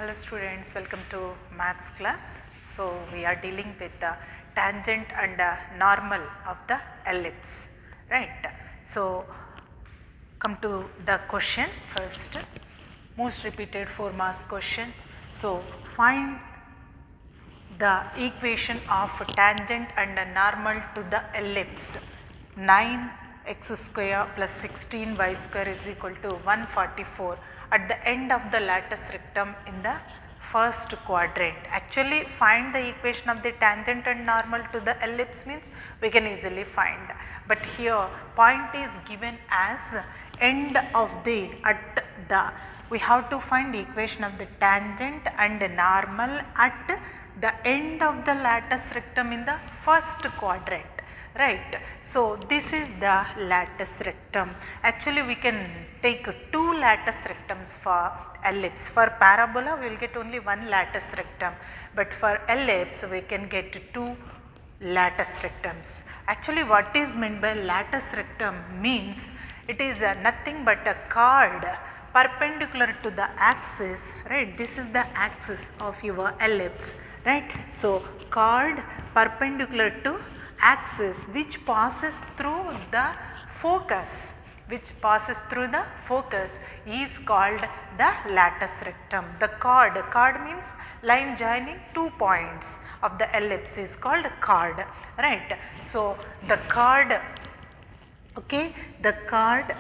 Hello students, welcome to maths class. So we are dealing with the tangent and normal of the ellipse, right. So come to the question first, most repeated 4 marks question. So find the equation of tangent and normal to the ellipse. 9x square plus 16y square is equal to 144 at the end of the lattice rectum in the first quadrant. Actually find the equation of the tangent and normal to the ellipse means we can easily find, but here point is given as end of the we have to find the equation of the tangent and normal at the end of the lattice rectum in the first quadrant, right. So this is the lattice rectum. Actually we can take 2 lattice rectums for ellipse. For parabola we will get only 1 lattice rectum, but for ellipse we can get 2 lattice rectums. Actually what is meant by lattice rectum means it is nothing but a chord perpendicular to the axis, right. This is the axis of your ellipse, right. So chord perpendicular to axis which passes through the focus, is called the lattice rectum. The chord means line joining 2 points of the ellipse is called chord, right. So the chord, okay, the chord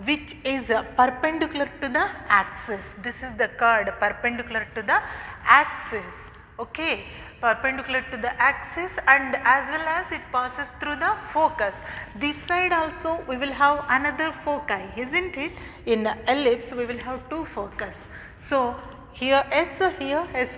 which is perpendicular to the axis. This is the chord perpendicular to the axis, okay, perpendicular to the axis, and as well as it passes through the focus. This side also we will have another foci, isn't it? In ellipse we will have 2 focus. So here S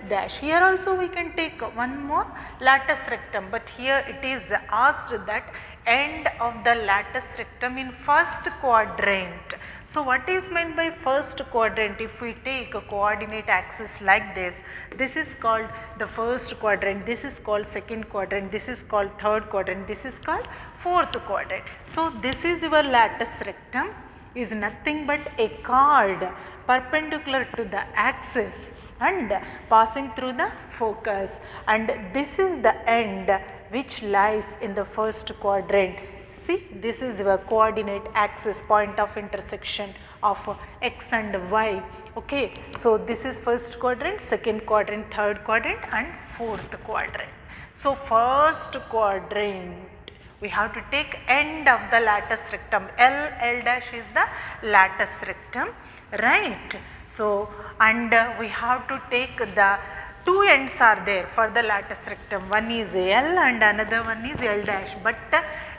dash. Here also we can take one more lattice rectum, but here it is asked that end of the lattice rectum in first quadrant. So what is meant by first quadrant? If we take a coordinate axis like this is called the first quadrant, this is called second quadrant, this is called third quadrant, this is called fourth quadrant. So this is your lattice rectum, is nothing but a chord perpendicular to the axis and passing through the focus, and this is the end which lies in the first quadrant. See, this is your coordinate axis, point of intersection of x and y, okay. So this is first quadrant, second quadrant, third quadrant and fourth quadrant. So first quadrant we have to take end of the lattice rectum. L dash is the lattice rectum, right. So and we have to take the 2 ends are there for the lattice rectum. One is L and another one is L dash, but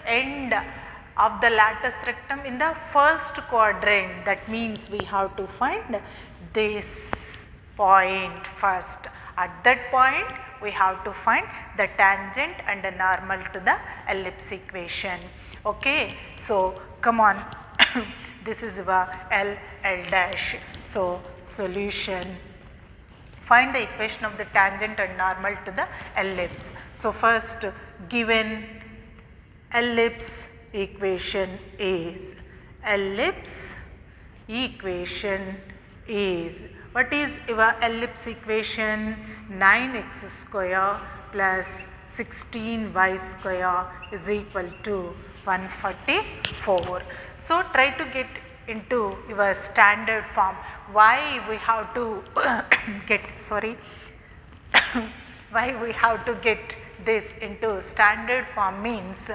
end of the lattice rectum in the first quadrant, that means we have to find this point first. At that point we have to find the tangent and the normal to the ellipse equation, okay. So come on, this is our L dash. So solution, find the equation of the tangent and normal to the ellipse. So first, given ellipse equation is, what is your ellipse equation? 9x square plus 16y square is equal to 144. So try to get into your standard form. Why we have to why we have to get this into standard form means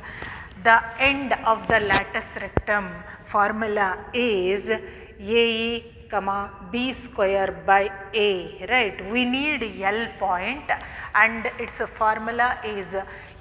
the end of the lattice rectum formula is AE B square by A, right. We need L point and its formula is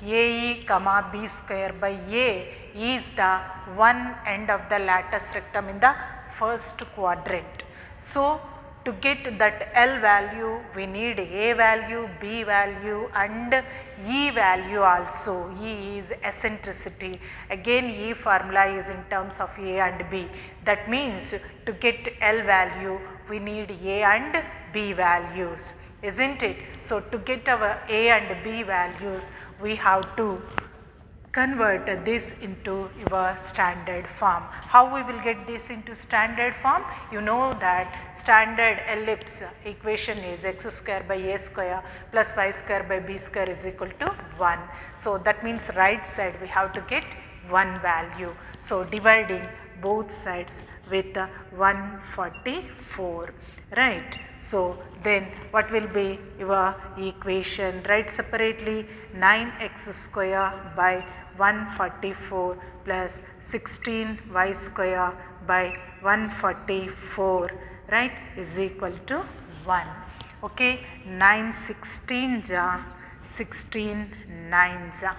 AE B square by A is the one end of the lattice rectum in the first quadrant. So to get that L value we need A value, B value and E value also. E is eccentricity. Again E formula is in terms of A and B. That means to get L value we need A and B values, isn't it? So to get our A and B values we have to convert this into your standard form. How we will get this into standard form? You know that standard ellipse equation is x square by a square plus y square by b square is equal to 1. So, that means right side we have to get 1 value. So, dividing both sides with 144, right. So, then what will be your equation? Write separately 9x square by 144 plus 16y square by 144, right, is equal to 1. Okay, 9 16 ja 16 9 ja.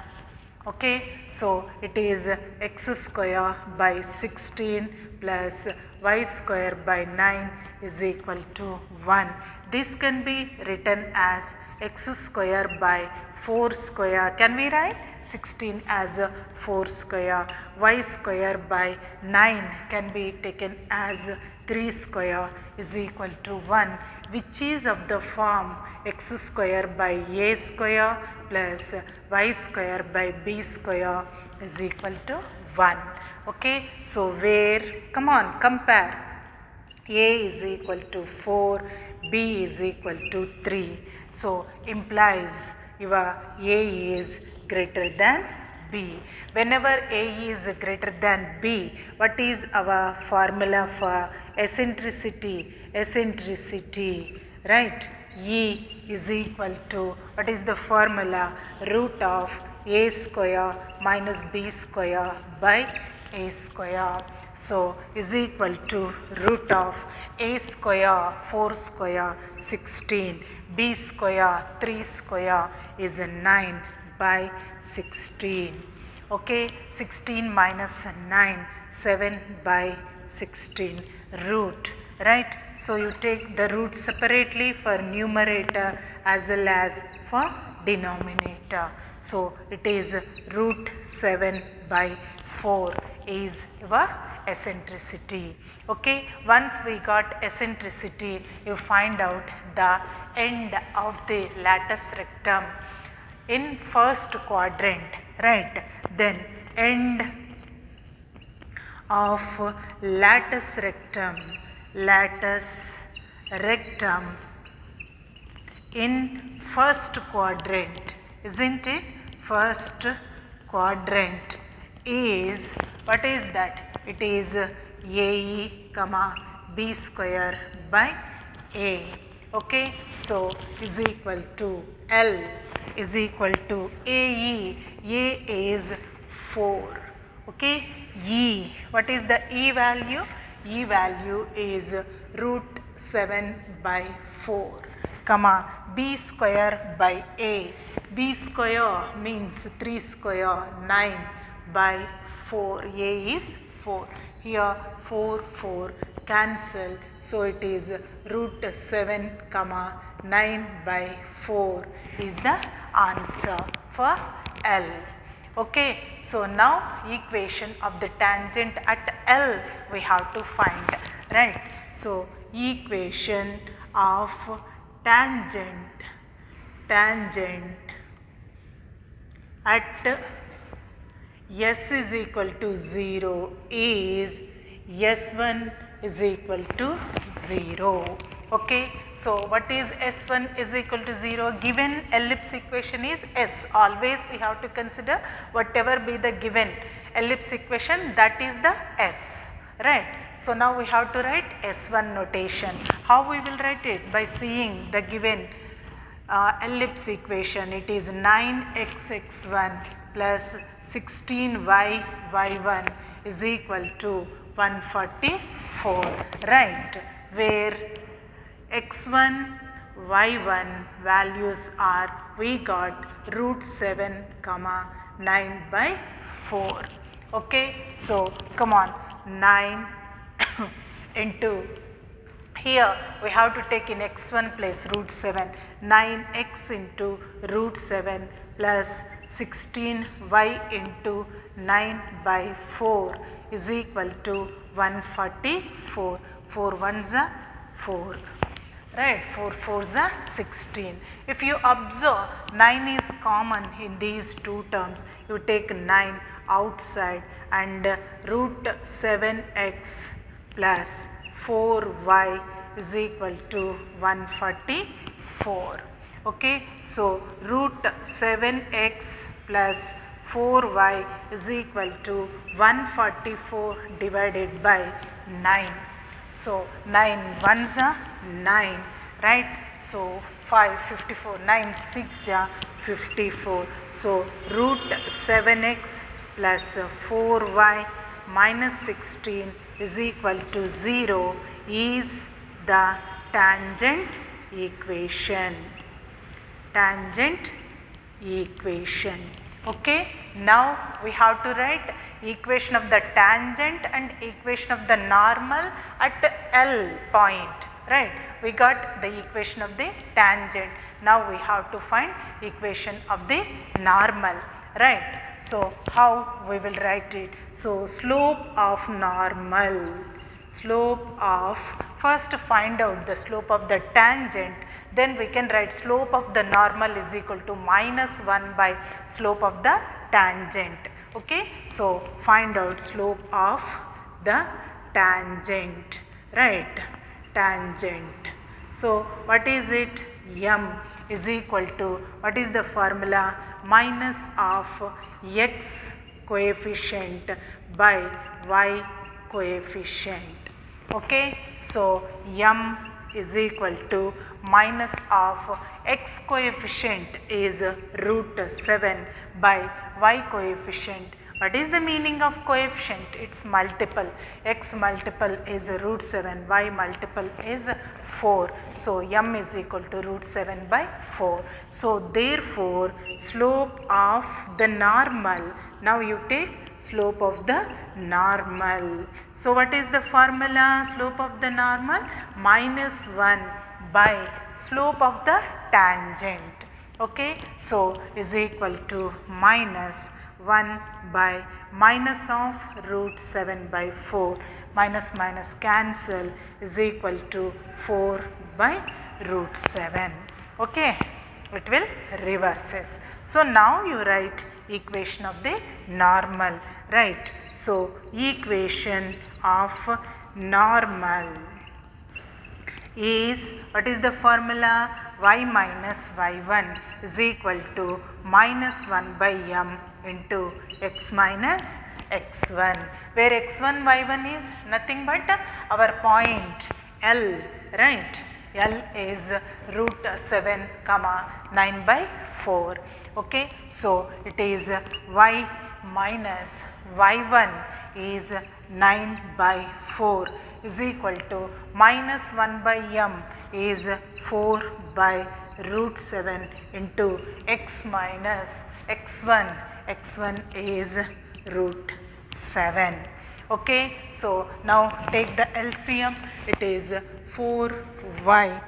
Okay, so it is x square by 16 plus y square by 9 is equal to 1. This can be written as x square by 4 square. Can we write 16 as 4 square? Y square by 9 can be taken as 3 square is equal to 1, which is of the form x square by a square plus y square by b square is equal to 1. Okay, so where, come on, compare, a is equal to 4, b is equal to 3. So, implies your a is greater than b. Whenever a is greater than b, what is our formula for eccentricity? Eccentricity, right? E is equal to, what is the formula? Root of a square minus b square by a square. So, is equal to root of a square 4 square 16, b square 3 square is 9 by 16. Okay, 16 minus 9, 7 by 16 root, right. So, you take the root separately for numerator as well as for denominator. So, it is root 7 by 4 is your eccentricity. Okay, once we got eccentricity, you find out the end of the latus rectum in first quadrant, right. Then end of latus rectum in first quadrant, isn't it? First quadrant is, what is that? It is AE comma b square by a. Okay, so is equal to L is equal to AE. A is 4. Okay, E, what is the E value? E value is root 7 by 4, comma b square by a. B square means 3 square 9 by 4. A is 4. Here 4 4 cancel. So, it is root 7 comma 9 by 4 is the answer for L. Okay, so now equation of the tangent at L we have to find, right. So, equation of tangent at S is equal to 0 is S1 is equal to 0. Okay, so what is S1 is equal to 0? Given ellipse equation is S. Always we have to consider whatever be the given ellipse equation, that is the S, right. So, now we have to write S1 notation. How we will write it? By seeing the given ellipse equation. It is 9xx1 plus 16y1 is equal to 144, right, where x1, y1 values are, we got root 7 comma 9 by 4. Okay, so come on, 9 into, here we have to take in x1 place root 7, 9x into root 7 plus 16y into 9 by 4 is equal to 144. 4 ones are 4. right? 4 4s are 16. If you observe 9 is common in these two terms, you take 9 outside and root 7x plus 4y is equal to 144. Okay, so root 7x plus 4y is equal to 144 divided by 9. So 9 ones are 9, right? So 5 54, 9 6 are 54. So root 7x plus 4y minus 16 is equal to 0 is the tangent equation. Tangent equation. Okay, now we have to write equation of the tangent and equation of the normal at L point, right? We got the equation of the tangent. Now we have to find equation of the normal, right? So how we will write it? So slope of normal, slope of, first find out the slope of the tangent, then we can write slope of the normal is equal to minus 1 by slope of the tangent. Okay, so find out slope of the tangent, right? Tangent. So what is it? M is equal to, what is the formula? Minus of x coefficient by y coefficient. Okay, so M is equal to minus of x coefficient is root 7 by y coefficient. What is the meaning of coefficient? It's multiple. X multiple is root 7, y multiple is 4. So M is equal to root 7 by 4. So therefore slope of the normal, now you take slope of the normal. So what is the formula? Slope of the normal minus 1 by slope of the tangent. Okay, so is equal to minus 1 by minus of root 7 by 4, minus minus cancel is equal to 4 by root 7. Okay, it will reverses. So now you write equation of the normal, right? So equation of normal is, what is the formula? Y minus y1 is equal to minus 1 by m into x minus x1, where x1 y1 is nothing but our point L, right? L is root 7 comma 9 by 4. Okay, so it is y minus y1 is 9 by 4 is equal to minus 1 by m is 4 by root 7 into x minus x1, x1 is root 7. Okay, so now take the LCM, it is 4y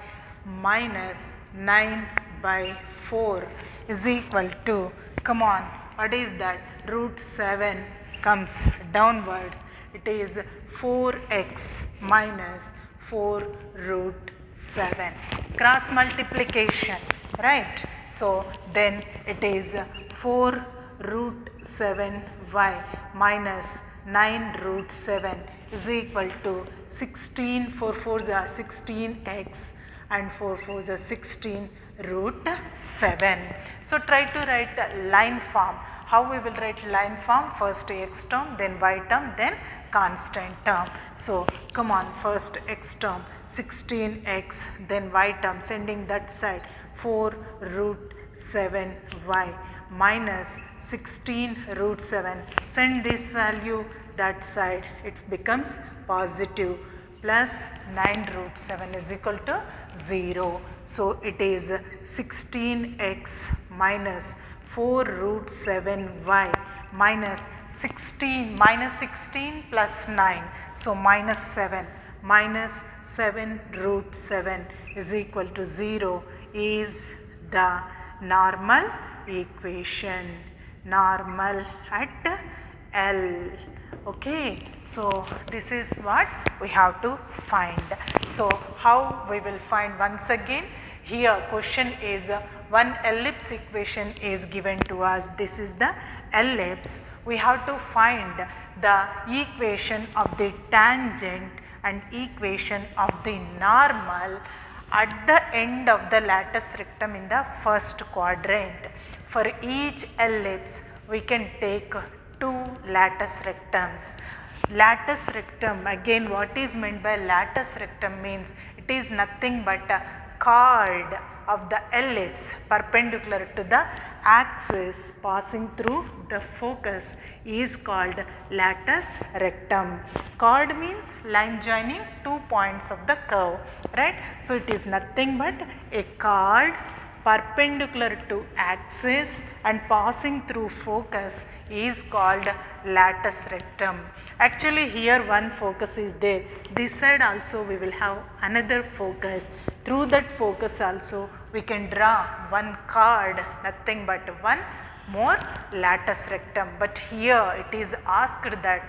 minus 9 by 4 is equal to, come on, what is that? Root 7 comes downwards, it is 4x minus 4 root 7. Cross multiplication, right? So then it is 4 root 7y minus 9 root 7 is equal to 16, 4 4s are 16x and 4 4s are 16 root 7. So try to write line form. How we will write line form? First x term, then y term, then constant term. So come on, first x term 16x, then y term sending that side 4 root 7y minus 16 root 7, send this value that side, it becomes positive, plus 9 root 7 is equal to 0. So it is 16x minus 4 root 7y minus 16 plus 9. So minus 7 root 7 is equal to 0 is the normal equation. Normal at L. Okay, so this is what we have to find. So how we will find? Once again, here question is one ellipse equation is given to us. This is the ellipse. We have to find the equation of the tangent and equation of the normal at the end of the lattice rectum in the first quadrant. For each ellipse we can take two lattice rectums. Lattice rectum, again what is meant by lattice rectum means it is nothing but a chord of the ellipse perpendicular to the axis passing through the focus is called lattice rectum. Chord means line joining two points of the curve, right. So it is nothing but a chord perpendicular to axis and passing through focus is called lattice rectum. Actually here one focus is there, this side also we will have another focus. Through that focus also we can draw one chord, nothing but one more lattice rectum. But here it is asked that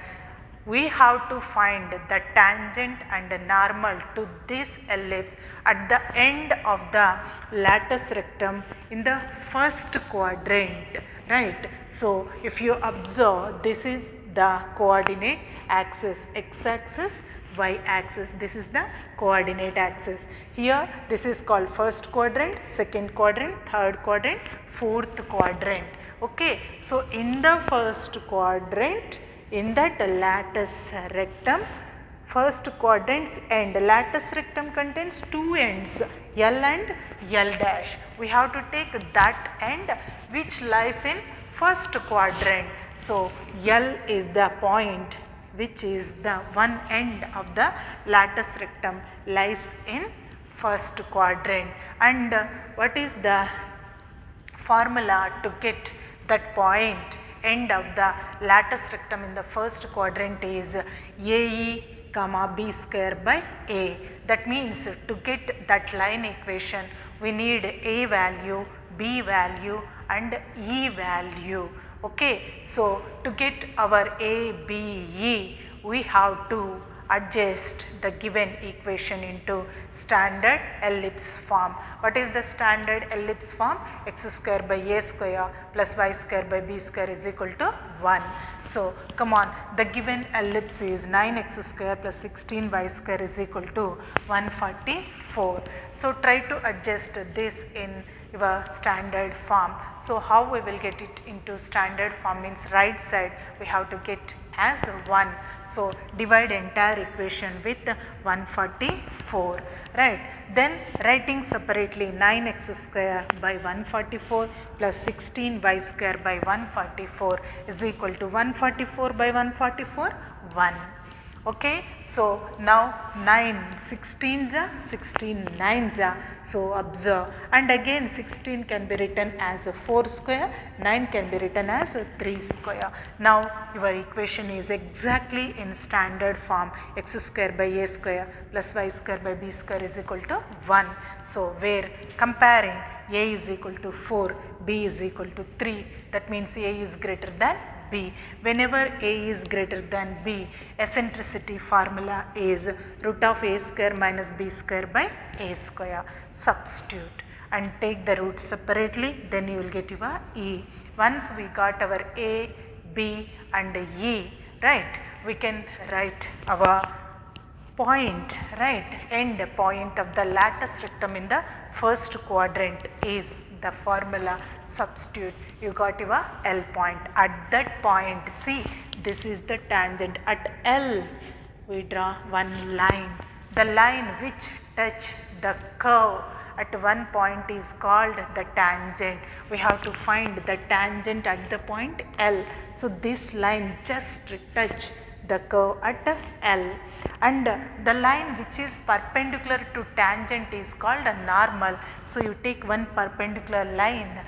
we have to find the tangent and the normal to this ellipse at the end of the lattice rectum in the first quadrant, right. So if you observe, this is the coordinate axis, x axis, y axis, this is the coordinate axis. Here this is called first quadrant, second quadrant, third quadrant, fourth quadrant. Okay. So in the first quadrant, in that lattice rectum, first quadrant's end, lattice rectum contains two ends, L and L dash. We have to take that end which lies in first quadrant. So L is the point which is the one end of the lattice rectum lies in first quadrant. And what is the formula to get that point end of the lattice rectum in the first quadrant is AE comma B square by A. That means to get that line equation we need A value, B value and E value. Okay. So to get our A, B, E we have to adjust the given equation into standard ellipse form. What is the standard ellipse form? X square by A square plus y square by B square is equal to 1. So come on, the given ellipse is 9x square plus 16y square is equal to 144. So try to adjust this in your standard form. So how we will get it into standard form means right side we have to get as 1. So divide entire equation with 144, right. Then writing separately 9x square by 144 plus 16y square by 144 is equal to 144 by 144 1. Okay. So now 9 16 16 9s, so observe, and again 16 can be written as a 4 square, 9 can be written as a 3 square. Now your equation is exactly in standard form, x square by A square plus y square by B square is equal to 1. So where comparing A is equal to 4, B is equal to 3, that means A is greater than B. Whenever A is greater than B, eccentricity formula is root of A square minus B square by A square. Substitute and take the roots separately, then you will get your E. Once we got our A, B and E, right, we can write our point, right, end point of the lattice rectum in the first quadrant is the formula. Substitute, you got your L point. At that point, see, this is the tangent. At L we draw one line, the line which touch the curve at one point is called the tangent. We have to find the tangent at the point L. So this line just touch the curve at L, and the line which is perpendicular to tangent is called a normal. So you take one perpendicular line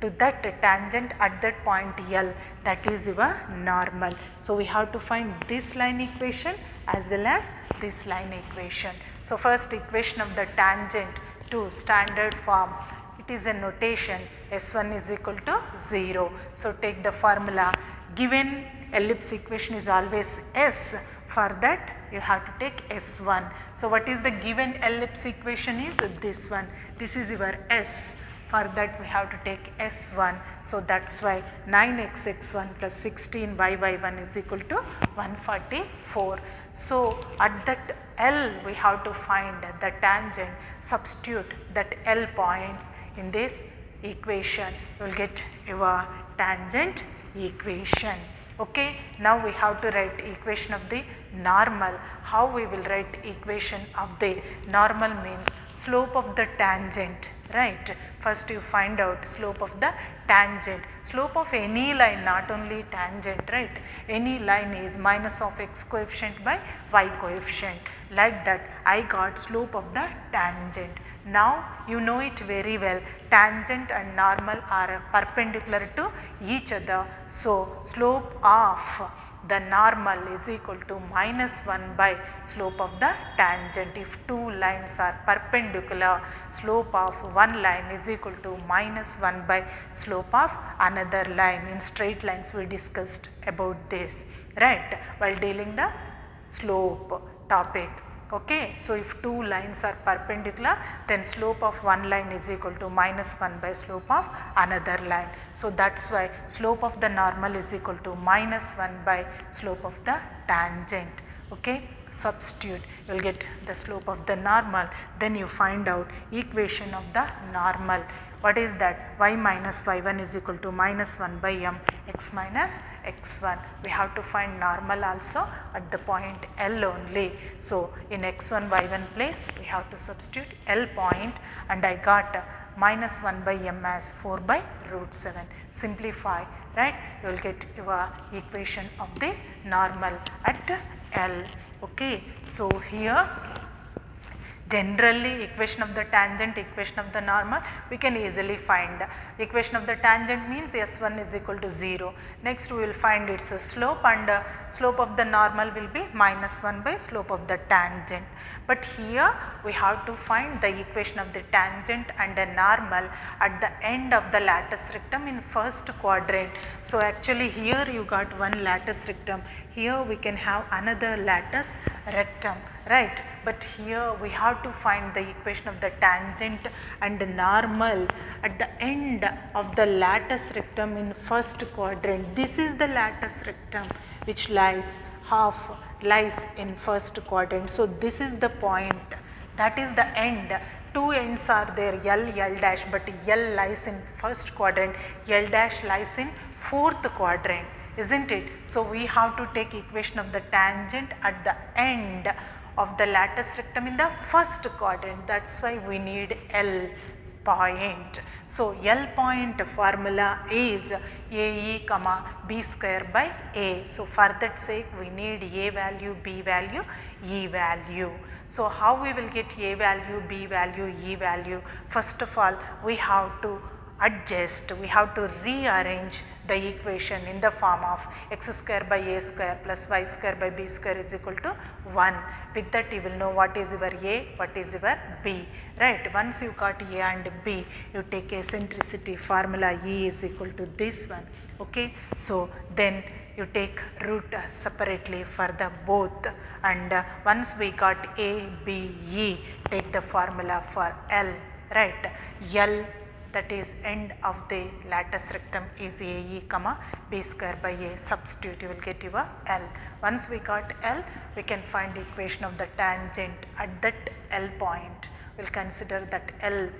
to that tangent at that point L, that is your normal. So we have to find this line equation as well as this line equation. So first equation of the tangent to standard form, it is a notation S1 is equal to 0. So take the formula, given ellipse equation is always S. For that you have to take S1. So, what is the given ellipse equation is this one. This is your S. For that we have to take S1. So, that is why 9x x1 plus 16 y1 is equal to 144. So, at that L we have to find the tangent, substitute that L points in this equation, you will get your tangent equation. Okay. Now, we have to write equation of the normal. How we will write equation of the normal means slope of the tangent, right. First you find out slope of the tangent, slope of any line, not only tangent, right. Any line is minus of x coefficient by y coefficient, like that I got slope of the tangent. Now, you know it very well, tangent and normal are perpendicular to each other. So, slope of the normal is equal to minus 1 by slope of the tangent. If two lines are perpendicular, slope of one line is equal to minus 1 by slope of another line. In straight lines we discussed about this, right, while dealing the slope topic. Okay. So, if two lines are perpendicular, then slope of one line is equal to minus 1 by slope of another line. So, that is why slope of the normal is equal to minus 1 by slope of the tangent. Okay. Substitute, you will get the slope of the normal, then you find out equation of the normal. What is that? Y minus y1 is equal to minus 1 by m x minus x1. We have to find normal also at the point L only. So, in x1 y1 place we have to substitute L point, and I got minus 1 by m as 4 by root 7. Simplify, right, you will get your equation of the normal at L. Okay. So, here generally equation of the tangent, equation of the normal we can easily find. Equation of the tangent means S1 is equal to 0. Next we will find its slope, and slope of the normal will be minus 1 by slope of the tangent. But here we have to find the equation of the tangent and the normal at the end of the lattice rectum in first quadrant. So, actually here you got one lattice rectum, here we can have another lattice rectum, right. But here we have to find the equation of the tangent and the normal at the end of the lattice rectum in first quadrant. This is the lattice rectum which lies in first quadrant. So, this is the point, that is the end. Two ends are there, L, L dash, but L lies in first quadrant, L dash lies in fourth quadrant, isn't it? So, we have to take equation of the tangent at the end of the lattice rectum in the first quadrant. That is why we need L point. So, L point formula is AE comma B square by A. So, for that sake we need A value, B value, E value. So, how we will get A value, B value, E value? First of all, we have to adjust, we have to rearrange the equation in the form of x square by a square plus y square by b square is equal to 1. With that you will know what is your a, what is your b, right. Once you got a and b, you take eccentricity formula, E is equal to this one. Okay. So, then you take root separately for the both, and once we got a, b, e, take the formula for L, right. L, that is end of the lattice rectum is AE comma B square by A. Substitute, you will get your L. Once we got L, we can find the equation of the tangent at that L point. We will consider that L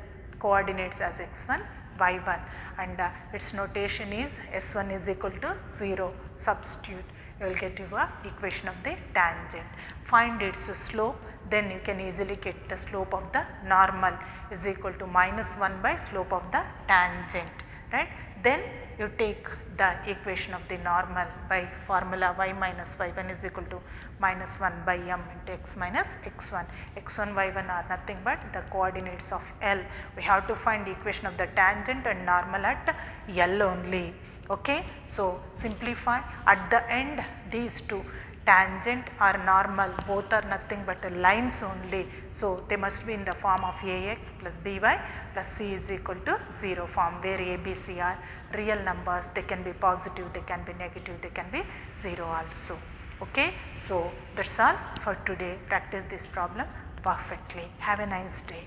coordinates as x1, y1, and its notation is S1 is equal to 0. Substitute, you will get your equation of the tangent. Find its slope, then you can easily get the slope of the normal is equal to minus 1 by slope of the tangent, right. Then you take the equation of the normal by formula y minus y1 is equal to minus 1 by m into x minus x1. x1, y1 are nothing but the coordinates of L. We have to find the equation of the tangent and normal at L only. Okay. So, simplify at the end these two, tangent or normal, both are nothing but lines only. So, they must be in the form of Ax plus By plus C is equal to 0 form, where A, B, C are real numbers. They can be positive, they can be negative, they can be 0 also. Okay. So, that is all for today. Practice this problem perfectly. Have a nice day.